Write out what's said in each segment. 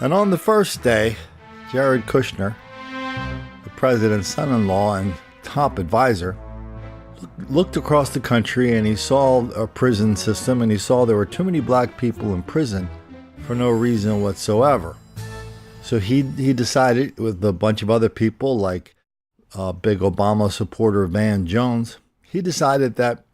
And on the first day, Jared Kushner, the president's son-in-law and top advisor, looked across the country and he saw a prison system and he saw there were too many black people in prison for no reason whatsoever. So he decided, with a bunch of other people like big Obama supporter Van Jones, he decided that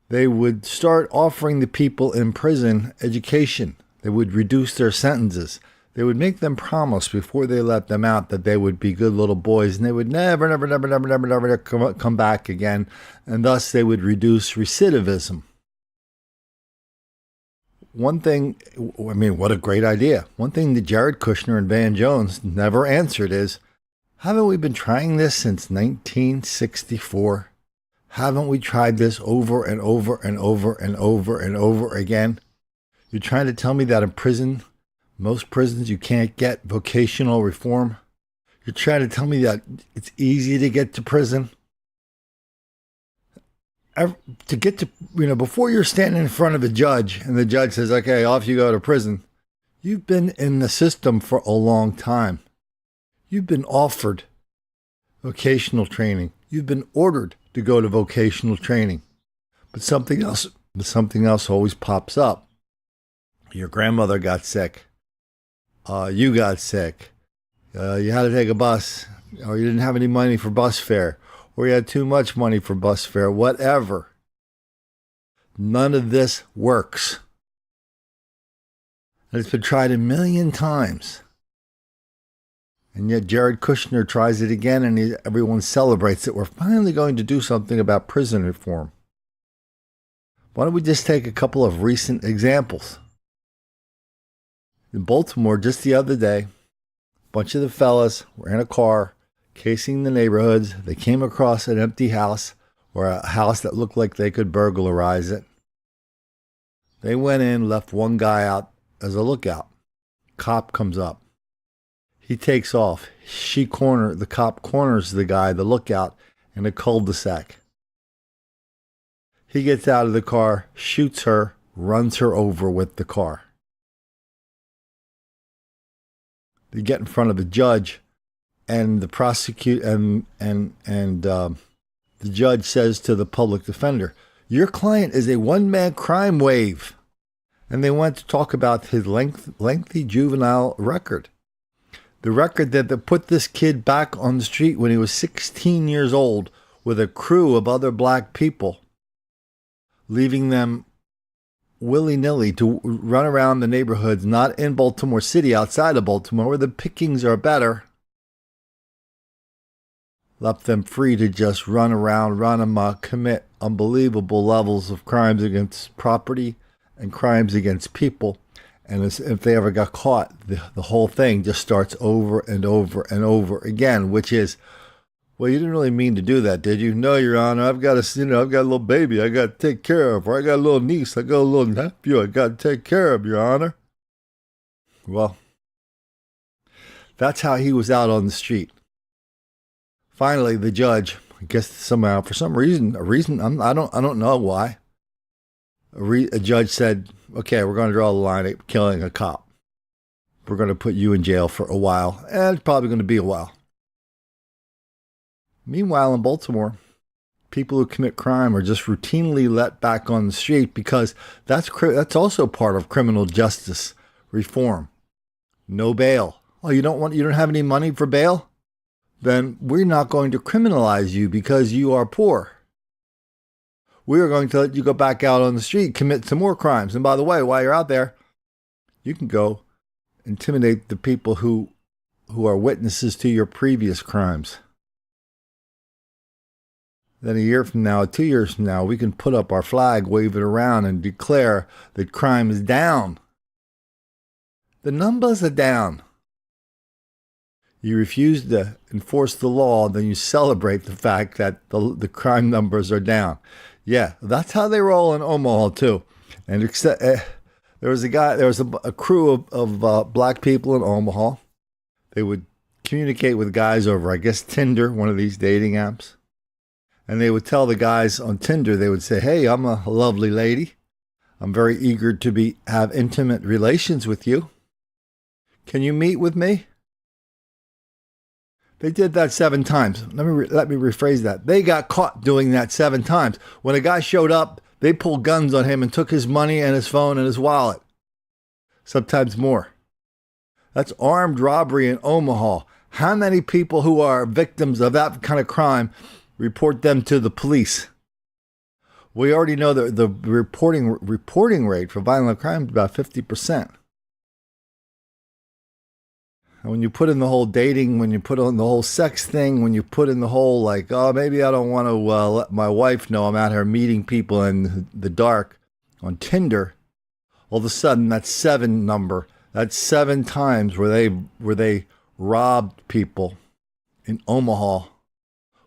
they would start offering the people in prison education. They would reduce their sentences. They would make them promise before they let them out that they would be good little boys and they would never come back again. And thus they would reduce recidivism. One thing, what a great idea. One thing that Jarod Kushner and Van Jones never answered is, haven't we been trying this since 1964? Haven't we tried this over and over and over and over and over again? You're trying to tell me that in prison, most prisons, you can't get vocational reform? You're trying to tell me that it's easy to get to prison? To get to, before you're standing in front of a judge and the judge says, okay, off you go to prison, you've been in the system for a long time. You've been offered vocational training. You've been ordered to go to vocational training. But something else always pops up. Your grandmother got sick. You got sick. You had to take a bus, or you didn't have any money for bus fare, or you had too much money for bus fare, whatever. None of this works. And it's been tried a million times. And yet Jarod Kushner tries it again, and everyone celebrates it. We're finally going to do something about prison reform. Why don't we just take a couple of recent examples? In Baltimore, just the other day, a bunch of the fellas were in a car casing the neighborhoods. They came across an empty house, or a house that looked like they could burglarize it. They went in, left one guy out as a lookout. Cop comes up. He takes off. The cop corners the guy, the lookout, in a cul-de-sac. He gets out of the car, shoots her, runs her over with the car. They get in front of the judge, and the the judge says to the public defender, "Your client is a one-man crime wave," and they went to talk about his lengthy juvenile record, the record that put this kid back on the street when he was 16 years old with a crew of other black people, leaving them willy-nilly to run around the neighborhoods, not in Baltimore City, outside of Baltimore, where the pickings are better. Left them free to just run around, run amok, commit unbelievable levels of crimes against property and crimes against people. And if they ever got caught, the whole thing just starts over and over and over again, which is, well, you didn't really mean to do that, did you? No, Your Honor, I've got a little baby I got to take care of, or I got a little niece, I got a little nephew I got to take care of, Your Honor. Well, that's how he was out on the street. Finally, the judge, I guess somehow, for some reason, I don't know why, a judge said, okay, we're going to draw the line at killing a cop. We're going to put you in jail for a while, and it's probably going to be a while. Meanwhile, in Baltimore, people who commit crime are just routinely let back on the street because that's also part of criminal justice reform. No bail. Oh, you don't have any money for bail? Then we're not going to criminalize you because you are poor. We are going to let you go back out on the street, commit some more crimes. And by the way, while you're out there, you can go intimidate the people who are witnesses to your previous crimes. Then a year from now, 2 years from now, we can put up our flag, wave it around, and declare that crime is down. The numbers are down. You refuse to enforce the law, then you celebrate the fact that the crime numbers are down. Yeah, that's how they roll in Omaha too. And there was a crew of black people in Omaha. They would communicate with guys over, I guess, Tinder, one of these dating apps. And they would tell the guys on Tinder, they would say, hey, I'm a lovely lady. I'm very eager to have intimate relations with you. Can you meet with me? They did that 7 times. Let me rephrase that. They got caught doing that 7 times. When a guy showed up, they pulled guns on him and took his money and his phone and his wallet. Sometimes more. That's armed robbery in Omaha. How many people who are victims of that kind of crime report them to the police? We already know that the reporting rate for violent crime is about 50%. And when you put in the whole dating, when you put on the whole sex thing, when you put in the whole like, oh, maybe I don't want to let my wife know I'm out here meeting people in the dark on Tinder, all of a sudden that 7 number, that's 7 times where they robbed people in Omaha.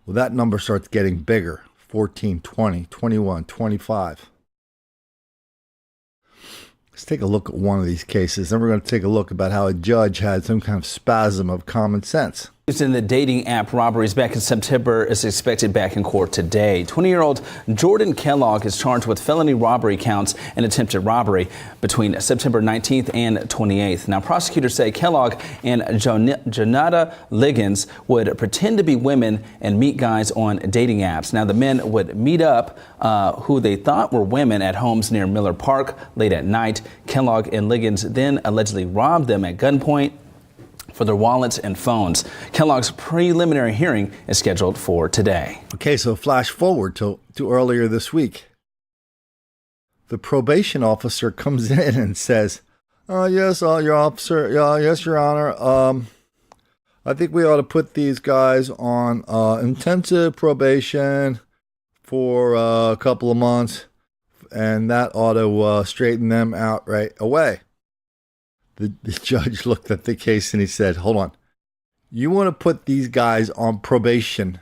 Well, that number starts getting bigger. 14, 20, 21, 25. Let's take a look at one of these cases, and we're going to take a look about how a judge had some kind of spasm of common sense. In the dating app robberies back in September is expected back in court today. 20-year-old Jordan Kellogg is charged with felony robbery counts and attempted robbery between September 19th and 28th. Now, prosecutors say Kellogg and Janata Liggins would pretend to be women and meet guys on dating apps. Now, the men would meet up who they thought were women at homes near Miller Park late at night. Kellogg and Liggins then allegedly robbed them at gunpoint for their wallets and phones. Kellogg's preliminary hearing is scheduled for today. Okay, so flash forward to earlier this week. The probation officer comes in and says, yes, your officer, yes, Your Honor. I think we ought to put these guys on intensive probation for a couple of months, and that ought to straighten them out right away. The judge looked at the case and he said, hold on. You want to put these guys on probation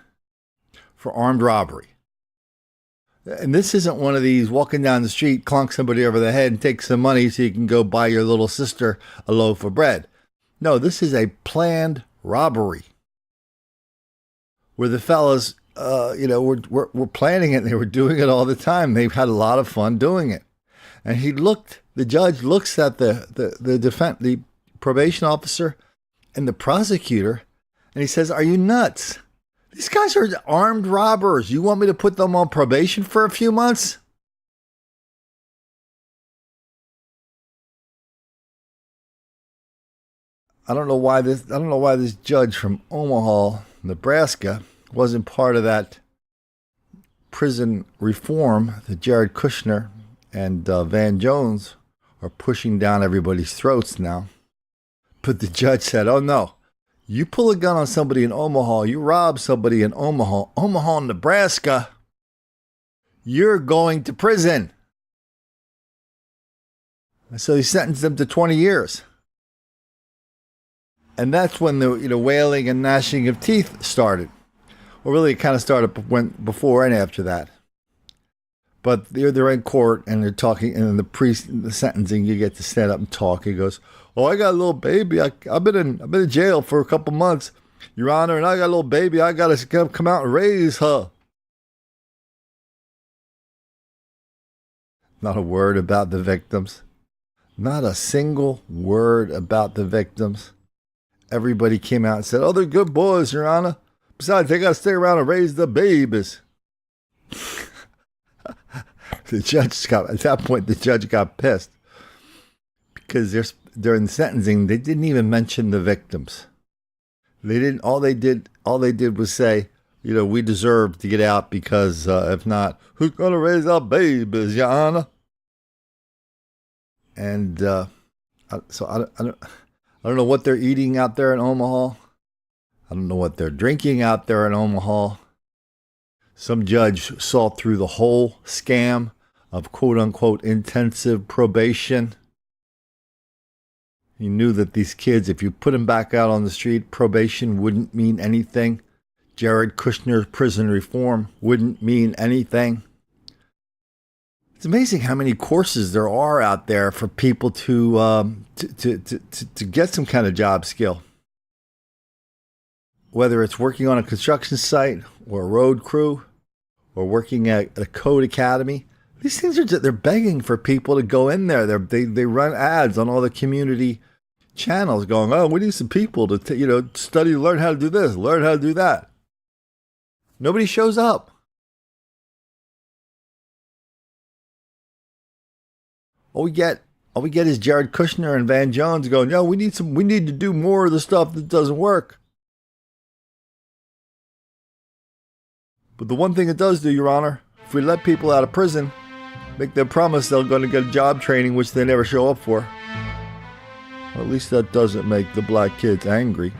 for armed robbery. And this isn't one of these walking down the street, clunk somebody over the head and take some money so you can go buy your little sister a loaf of bread. No, this is a planned robbery where the fellas, were planning it. And they were doing it all the time. They've had a lot of fun doing it. And the judge looks at the probation officer and the prosecutor, and he says, are you nuts? These guys are armed robbers. You want me to put them on probation for a few months? I don't know why this judge from Omaha, Nebraska, wasn't part of that prison reform that Jared Kushner and Van Jones are pushing down everybody's throats now. But the judge said, oh no, you pull a gun on somebody in Omaha, you rob somebody in Omaha, Nebraska, you're going to prison. And so he sentenced them to 20 years. And that's when the wailing and gnashing of teeth started. Well, really, it kind of started before and after that. But they're in court and they're talking, and in the sentencing, you get to stand up and talk. He goes, "Oh, I got a little baby. I've been in jail for a couple months, Your Honor, and I got a little baby. I got to come out and raise her." Not a word about the victims. Not a single word about the victims. Everybody came out and said, "Oh, they're good boys, Your Honor. Besides, they got to stay around and raise the babies." At that point, the judge got pissed because during the sentencing, they didn't even mention the victims. They didn't. All they did was say, we deserve to get out because if not, who's going to raise our babies, Your Honor? And so I don't know what they're eating out there in Omaha. I don't know what they're drinking out there in Omaha. Some judge saw through the whole scam of quote-unquote intensive probation. He knew that these kids, if you put them back out on the street, probation wouldn't mean anything. Jared Kushner's prison reform wouldn't mean anything. It's amazing how many courses there are out there for people to get some kind of job skill. Whether it's working on a construction site or a road crew or working at a code academy, these things they're begging for people to go in there. They run ads on all the community channels going, oh, we need some people to, study, learn how to do this, learn how to do that. Nobody shows up. All we get is Jared Kushner and Van Jones going, no, we need to do more of the stuff that doesn't work. But the one thing it does do, Your Honor, if we let people out of prison, make them promise they're going to get job training, which they never show up for, well, at least that doesn't make the black kids angry.